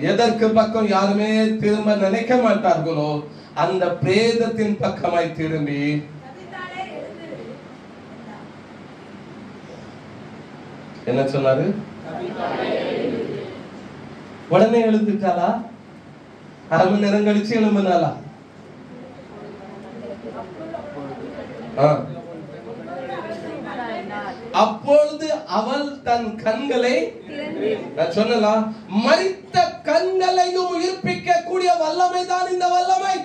எதற்கு பக்கம் யாருமே திரும்ப நினைக்க மாட்டார்களோ அந்த பிரேதத்தின் பக்கமாய் திரும்பி என்ன சொன்னாரு? உடனே எழுந்துட்டாளா? அரை மணி நேரம் கழிச்சு எழும்பினாளா? அப்பொழுது அவள் தன் கண்களை, நான் சொன்னலாம், மரித்த கண்களையும் உயிர்ப்பிக்க கூடிய வல்லமை தான் இந்த வல்லமை.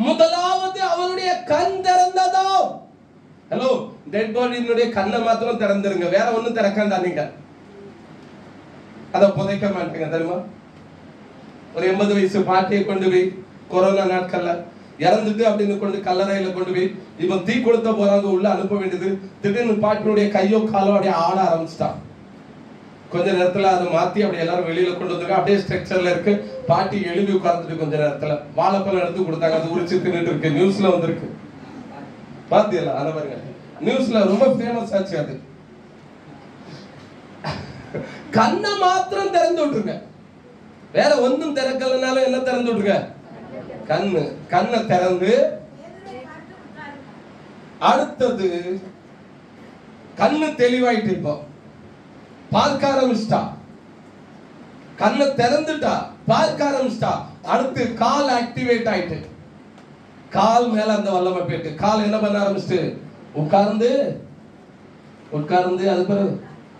முதலாவது அவளுடைய கண் திறந்ததோ. ஹலோ, டெட் பாடியினுடைய கண்ணை மாத்திரம் திறந்துருங்க, வேற ஒண்ணும் திறக்கண்டா. நீங்க அதை புதைக்க மாட்டீங்க தெரியுமா? ஒரு 80 வயசு பாட்டியை கொண்டு போய் கொரோனா நாட்கள்ல இறந்துட்டு அப்படின்னு கொண்டு கல்லறையில கொண்டு போய் இவன் தீ கொளுத்த போறாங்க, உள்ள அனுப்ப வேண்டியது. திடீர்னு பாட்டினுடைய கையோ காலோ அப்படியே ஆட ஆரம்பிச்சுட்டான். கொஞ்ச நேரத்துல அதை மாத்தி அப்படி எல்லாரும் வெளியில கொண்டு வந்துருக்க. அப்படியே ஸ்ட்ரக்சர்ல இருக்கு. பாட்டி எழுதி உட்கார்ந்துட்டு கொஞ்ச நேரத்துல வாழைப்பழம் எடுத்து கொடுத்தாங்க. அது உரிச்சு தின்னுட்டு இருக்கு. நியூஸ்ல வந்திருக்கு, பாத்தீங்களா? அதை பாருங்க, நியூஸ்ல ரொம்ப ஃபேமஸ் ஆச்சு. அது கண்ணை மாத்திரம் திறந்து விட்டுருங்க. வேற ஒன்றும் திறக்கலனாலும் என்ன திறந்து விட்டுருங்க? கண்ணை திறந்து, அடுத்தது கண்ணு தெளிவாயிட்டு இருப்போம், பார்க்க ஆரம்பிச்சிட்டா, கண்ணை திறந்துட்டா, பார்க்க ஆரம்பிச்சிட்டா. அடுத்து கால் ஆக்டிவேட் ஆயிட்டு, கால் மேல அந்த வல்லமை போயிட்டு, கால் என்ன பண்ண ஆரம்பிச்சுட்டு உட்கார்ந்து அது பிறகு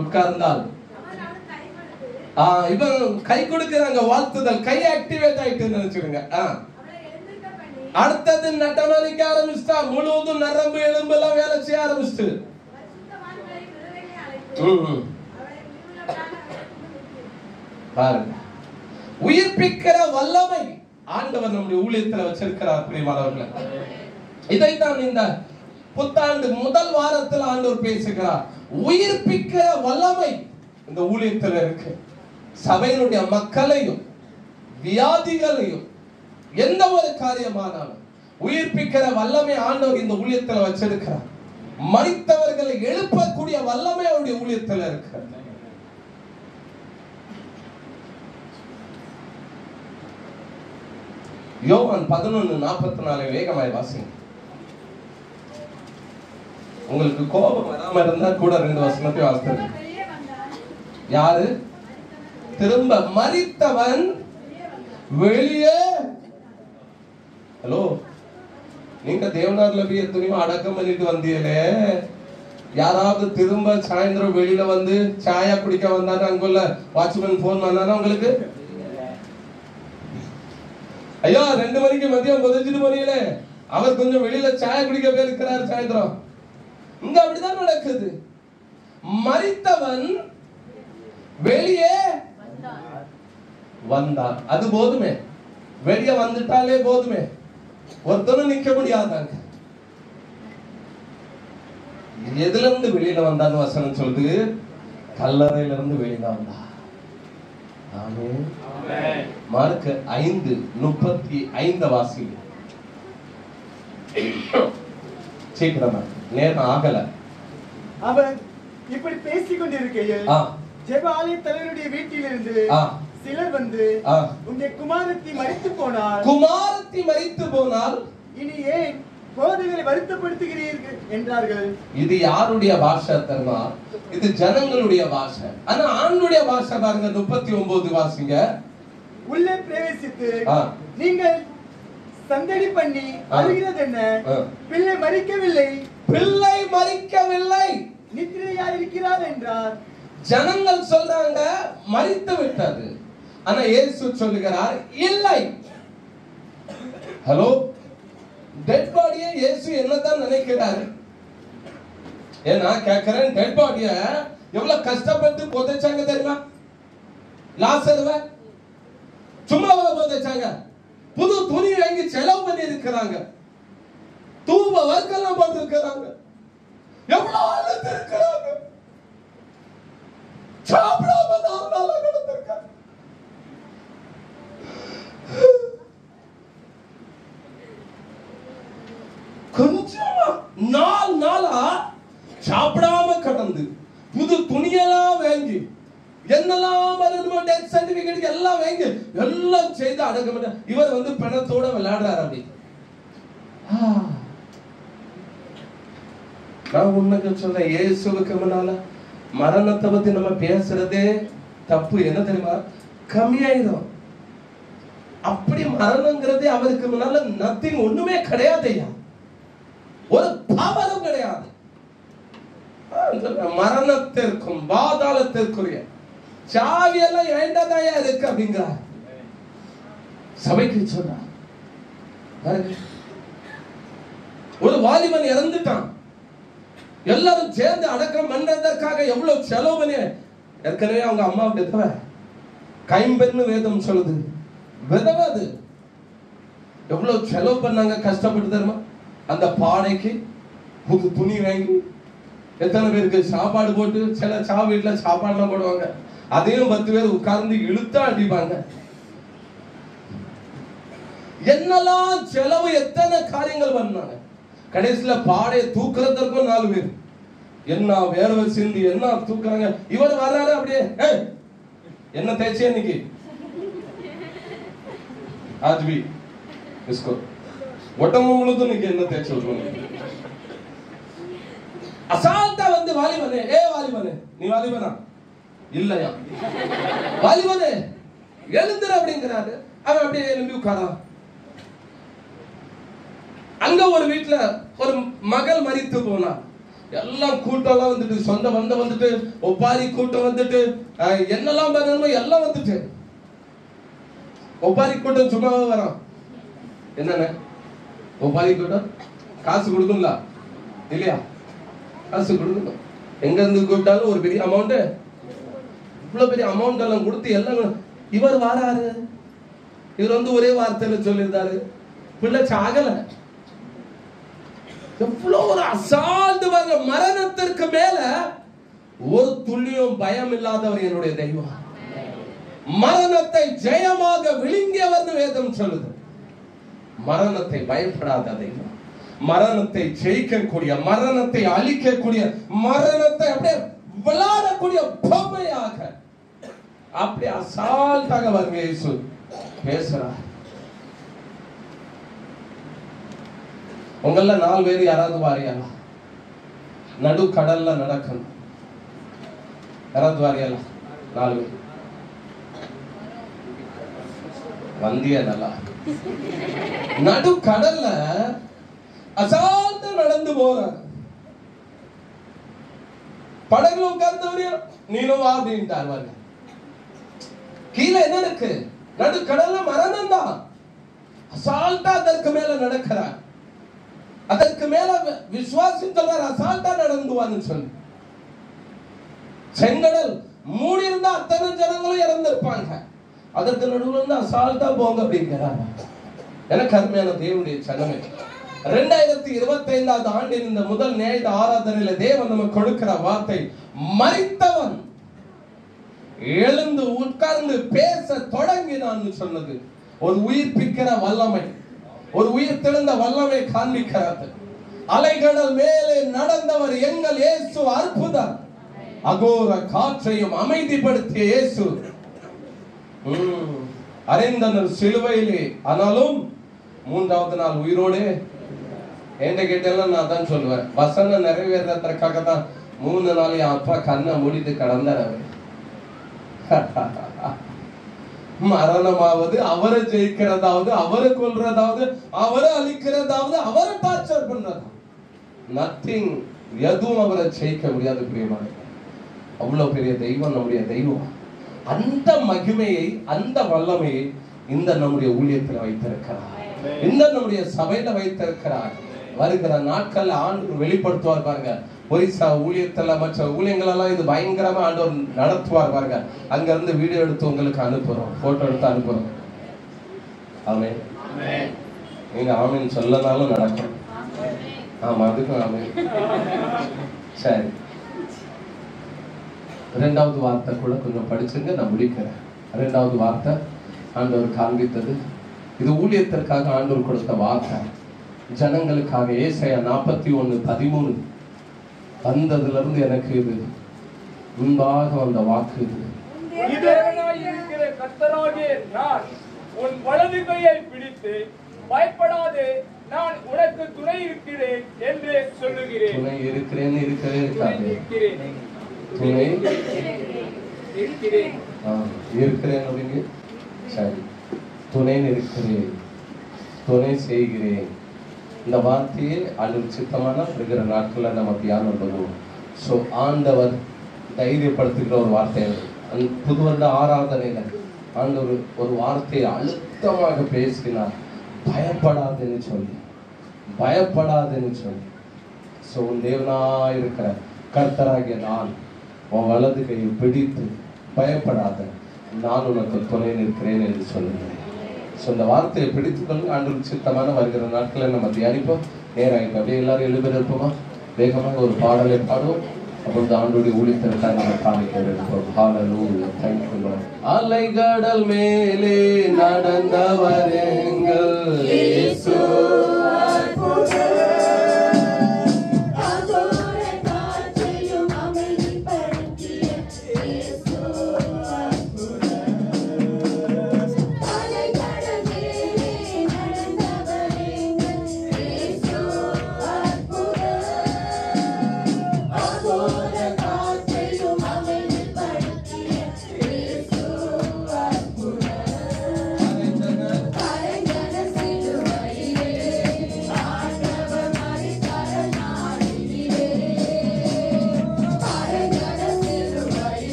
உட்கார்ந்தால் இவன் கை கொடுக்கிறாங்க, வாழ்த்துதல், கை ஆக்டிவேட் ஆயிட்டு நினைச்சுடுங்க. அடுத்தது நடமாடிக்க ஆரம்பிச்சுட்டா, முழுவதும் நரம்பு எலும்பு எல்லாம் வேலை செய்ய ஆரம்பிச்சுட்டு, பாருங்க உயிர்ப்பிக்கிற வல்லமை ஆண்டவர் நம்முடைய ஊழியத்தில் வச்சிருக்கிறார். பிரியமானவர்களே, இதைத்தான் இந்த புத்தாண்டு முதல் வாரத்தில் ஆண்டவர் பேசுகிறார். உயிர்ப்பிக்கிற வல்லமை இந்த ஊழியத்தில் இருக்கு. சபையினுடைய மக்களையும் வியாதிகளையும் எந்த ஒரு காரியமானாலும் உயிர்ப்பிக்கிற வல்லமை ஆண்டவர் இந்த ஊழியத்தில் வச்சிருக்கிறார். மரித்தவர்களை எழுப்பக்கூடிய வல்லமை அவருடைய ஊழியத்தில் இருக்கிறது. யோவான் 11:44 வேகமாய் வாசிங்க. உங்களுக்கு கோபம் வராம இருந்தா கூட 2 வசனத்தை வாசிங்க. யாரு? திரும்ப மரித்தவன் வெளியே. ஹலோ, நீங்க தேவனார்ல போய் எத்தனையோ அடக்கம் பண்ணிட்டு வந்தீங்களே, யாராவது திரும்ப சாயந்தரம் வெளியில வந்து சாயா குடிக்க வந்தாரு, அங்குள்ள வாட்ச்மேன் போன் பண்ணானா உங்களுக்கு? ஐயா 2 மணிக்கு மதியம் புதைச்சிட்டு போனீங்களே, அவர் கொஞ்சம் வெளியில சாயா குடிக்க போயிருக்கிறார் சாயந்தரம். இங்க அப்படிதான் நடக்குது. மரித்தவன் வெளியே வந்தார், அது போதுமே. வெளியே வந்துட்டாலே போதுமே, ஒருத்தனும் நிக்க முடியாதாங்க. எதுல இருந்து வெளியில வந்தான்னு வசனம் சொல்லுது? கல்லறையில இருந்து வெளியில வந்தா. ஆமென். மார்க் 5:35 வாசிங்க. சீக்கிரமா, நேரம் ஆகல. அவன் இப்படி பேசிக் கொண்டிருக்கையில் ஜெப ஆலய தலைவருடைய வீட்டிலிருந்து சிலர் வந்து, உன்னுடைய குமாரத்தி மரித்து போனால் இனி ஏன் போதகரை வருத்தப்படுத்துகிறீர்கள் என்றார்கள். இது யாருடைய பாஷை தெரியுமா? இது ஜனங்களுடைய பாஷை. ஆனா ஆண்டுடைய பாஷை பாருங்க, 39 வாசிங்க. உள்ளே பிரவேசித்து நீங்கள் சந்தடி பண்ணி அழுகிறது என்ன? பிள்ளை மரிக்கவில்லை, நித்திரையா இருக்கிறார் என்றார். ஜனங்கள் சொல்றாங்க மரித்து விட்டது. ஆனா இயேசு சொல்லுகிறார் இல்லை. ஹலோ, டெட் பாடியை இயேசு என்னதான் நினைக்கிறாரு? ஏன்னா கேட்கிறேன், டெட் பாடிய எவ்வளவு கஷ்டப்பட்டு புதைச்சாங்க தெரியுமா? லாசருவை சும்மாவா புதைச்சாங்க? புது துணி வாங்கி செலவு பண்ணி இருக்கிறாங்க, தூப வர்க்கெல்லாம் போட்டு இருக்கிறாங்க, எவ்வளவு அழுது இருக்கிறாங்க, சாப்பிடாம நடந்திருக்காங்க. கொஞ்சம் நாளா சாப்பிடாம கடந்து புது துணியெல்லாம் வாங்கி என்னெல்லாம் டெத் சர்டிபிகேட் எல்லாம் வாங்கி எல்லாம் செய்து அடக்க. இவர் வந்து பணத்தோட விளையாடுறாரு. அப்படி நான் உண்மைக்கு சொல்றேன், இயேசுவுக்கு முன்னால மரணத்தை பத்தி நம்ம பேசுறதே தப்பு. என்ன தெரியுமா? கம்மியாயிரும். அப்படி மரணங்கிறதே அவருக்கு முன்னால நத்திங், ஒண்ணுமே கிடையாது ஐயா, ஒரு பாவமும் கிடையாது. மரணத்திற்கும் பாதாளத்திற்குரிய சாவியெல்லாம் ஏண்டதாயா இருக்கு அப்படிங்கிறார். சபைக்கு சொன்னா ஒரு வாலிபன் இறந்துட்டான், எல்லாரும் சேர்ந்து அடக்கம் பண்றதற்காக எவ்வளவு செலவு பண்ணி. ஏற்கனவே அவங்க அம்மா விதவை, கைம்பெண்ணு வேதம் சொல்லுது, விதவை. அது எவ்வளவு செலவு பண்ணாங்க, கஷ்டப்பட்டு தருமா? அந்த பாடைக்கு புது துணி வாங்கி, எத்தனை பேருக்கு சாப்பாடு போட்டு, சில வீட்டுல சாப்பாடுலாம் போடுவாங்க, அதையும் 10 பேர் உட்கார்ந்து இழுத்தா அடிப்பாங்க. என்னெல்லாம் செலவு, எத்தனை காரியங்கள் பண்ணாங்க. கடைசியில பாடையை தூக்குறதற்கும் 4 பேர். என்ன வேர்வை சிந்தி என்ன தூக்குறாங்க. இவர் வர்றாரு, அப்படியே என்ன தேய்ச்சியா இன்னைக்கு? आज भी इसको உடம்பு முழுதும் நீங்க என்ன தேய்ச்சி விட்டுருங்க. அசால்ட்டா வந்து வாலிபனே, ஏ வாலிபனே, நீ வாலிபனா இல்லையா? வாலிபனே எழுந்துரு அப்படிங்கிறாரு. அவன் அப்படியே எழும்பி உட்காரான். அங்க ஒரு வீட்டுல ஒரு மகள் மரித்து போனா. எல்லாம் கூட்டம் வந்துட்டு, சொந்த பந்தம் வந்துட்டு, ஒப்பாரி கூட்டம் வந்துட்டு, என்னெல்லாம் பண்ணணுமோ எல்லாம் வந்துட்டு. ஒப்பாரி கூட்டம் சும்மாவே வரும். என்னன்னு ஒப்பாரி கூட்டம் காசு கொடுக்கும்ல இல்லையா? காசு கொடுக்கணும். எங்க இருந்து கூப்பிட்டாலும் ஒரு பெரிய அமௌண்ட், இவ்வளவு பெரிய அமௌண்ட் எல்லாம் கொடுத்து எல்லாம். இவர் வாராரு. இவர் வந்து ஒரே வார்த்தையில சொல்லியிருந்தாரு, பிள்ளை சாகல. எவ்வளவு ஒரு அசால்ட் வர மரணத்திற்கு மேல ஒரு துளியும் பயம் இல்லாதவர் என்னுடைய தெய்வம். மரணத்தை ஜெயமாக விழுங்கியவர் வேதம் சொல்லுது. மரணத்தை பயப்படாத தெய்வம், மரணத்தை ஜெயிக்கக்கூடிய, மரணத்தை அழிக்கக்கூடிய, மரணத்தை அப்படியே விளையாடக்கூடிய பொம்மையாக அப்படியே அசால்ட்டாக வருங்க இயேசு பேசுறார். உங்கள 4 பேர் யாராவது வாரியாலா? நடு கடல்ல நடக்கணும். யாராவது வாரியாலா? 4 பேர் வந்திய நல்லா நடு கடல்ல அசால்ட்டா நடந்து போறாரு. படகுல உட்கார்ந்தவரையா நீனும் வா அப்படின்ட்டார். கீழே என்ன இருக்கு? நடு கடல்ல மரணம் தான். அசால்ட்டா அதற்கு மேல நடக்கிறார். அதற்கு மேல விசுவாசம் சொல்றார், அசால்ட்டா நடந்துவான்னு சொல்லி. செங்கடல் மூடி இருந்தா அத்தனை ஜனங்களும் இறந்திருப்பாங்க. அதற்கு நடுவில் இருந்து அசால்ட்டா போங்க அப்படிங்கிறாங்க. எனக்கு அருமையான தேவனுடைய சனமே, 2025 ஆண்டின் இந்த முதல் ஞாயிறு ஆராதனையில தேவன் நமக்கு கொடுக்கிற வார்த்தை, மரித்தவன் எழுந்து உட்கார்ந்து பேச தொடங்கினான்னு சொன்னது. ஒரு உயிர்ப்பிக்கிற வல்லமை, ஒரு உயிர் தெழுந்த வல்லமை காண்பிக்கிறது. அலைகடல் மேலே நடந்தவர் எங்கள் இயேசு அற்புதம். அகோர காற்றையும் அமைதிப்படுத்திய இயேசு அறைந்தனர் சிலுவையிலே. ஆனாலும் 3வது நாள் உயிரோடு. என்ன கேட்டெல்லாம் நான் தான் சொல்லுவேன், வசனம் நிறைவேறதுக்காக தான் 3 நாள் என் அப்பா கண்ணை மூடிட்டு கடந்தார். மரணமாவது, அவரை ஜெயிக்கிறதாவது, அவரை கொல்றதாவது, அவரை அழிக்கிறதாவது, அவரை டார்ச்சர் பண்றது, நத்திங், எதுவும் அவரை ஜெயிக்க முடியாது. பிரியமான, அவ்வளவு பெரிய தெய்வம் நம்முடைய தெய்வம். அந்த மகிமையை, அந்த வல்லமையை இந்த நம்முடைய ஊழியத்தில் வைத்திருக்கிறார், இந்த நம்முடைய சபையில வைத்திருக்கிறார். வருகிற நாட்கள் ஆண்டவர் வெளிப்படுத்துவார் பாருங்க. ஒரிசா ஊழியத்துல, மற்ற ஊழியங்கள் எல்லாம் இது பயங்கரமா ஆண்டவர் நடத்துவார் பாருங்க. அங்க இருந்து வீடியோ எடுத்து உங்களுக்கு அனுப்புறோம், போட்டோ எடுத்து அனுப்புறோம். ஆமென். நீங்க ஆமென் சொல்லனாலும் நடக்கும். ஆமா, அதுக்கும் ஆமென். சரி, 2வது வார்த்தை கூட கொஞ்சம் படிச்சுங்க, நான் முடிக்கிறேன். 2வது வார்த்தை ஆண்டவர் காண்பித்தது, இது ஊழியத்திற்காக ஆண்டவர் கொடுத்த வார்த்தை, ஜனங்களுக்காக. ஏசாயா 41:13 வந்ததுல இருந்து எனக்கு இது முன்பாக வந்த வாக்கு. இது கர்த்தராகிய நான் உன் வலது கையை பிடித்து பயப்படாதே, நான் உனக்கு துணை இருக்கிறேன் என்று சொல்லுகிறேன். துணை இருக்கிறேன்னு இருக்கவே இருக்காது. துணை இருக்கிறேன் அப்படிங்க. சரி, துணை இருக்கிறேன், துணை செய்கிறேன். இந்த வார்த்தையை ஆண்டவர் சித்தமான இருக்கிற நாட்கள்ல நம்ம தியானம் பண்ணுவோம். ஸோ ஆண்டவர் தைரியப்படுத்துகிற ஒரு வார்த்தை. புது வருட ஆராதனையில ஆண்டவர் ஒரு வார்த்தையை அழுத்தமாக பேசினார், பயப்படாதுன்னு சொல்லி, பயப்படாதுன்னு சொல்லி. ஸோ உன் தேவனாய் இருக்கிற கர்த்தராகிய நான் உன் வலது கையை பிடித்து பயப்படாத, நான் உனக்கு துணை நிற்கிறேன் என்று சொல்லுகிறேன். ஸோ இந்த வார்த்தையை பிடித்துக்கொண்டு ஆண்டவர் சித்தமான வருகிற நாட்களை நம்ம தியானிப்போம். நேராக அப்படியே எல்லாரும் எழுப்பிருப்போமா? வேகமாக ஒரு பாடலை பாடுவோம். அப்பொழுது ஆண்டோடைய ஊழியத்திற்காக நம்ம காணிக்க இருப்போம். ஹல்லேலூயா, thank you Lord. அலைகடல் மேலே நடந்தவர் எங்கள்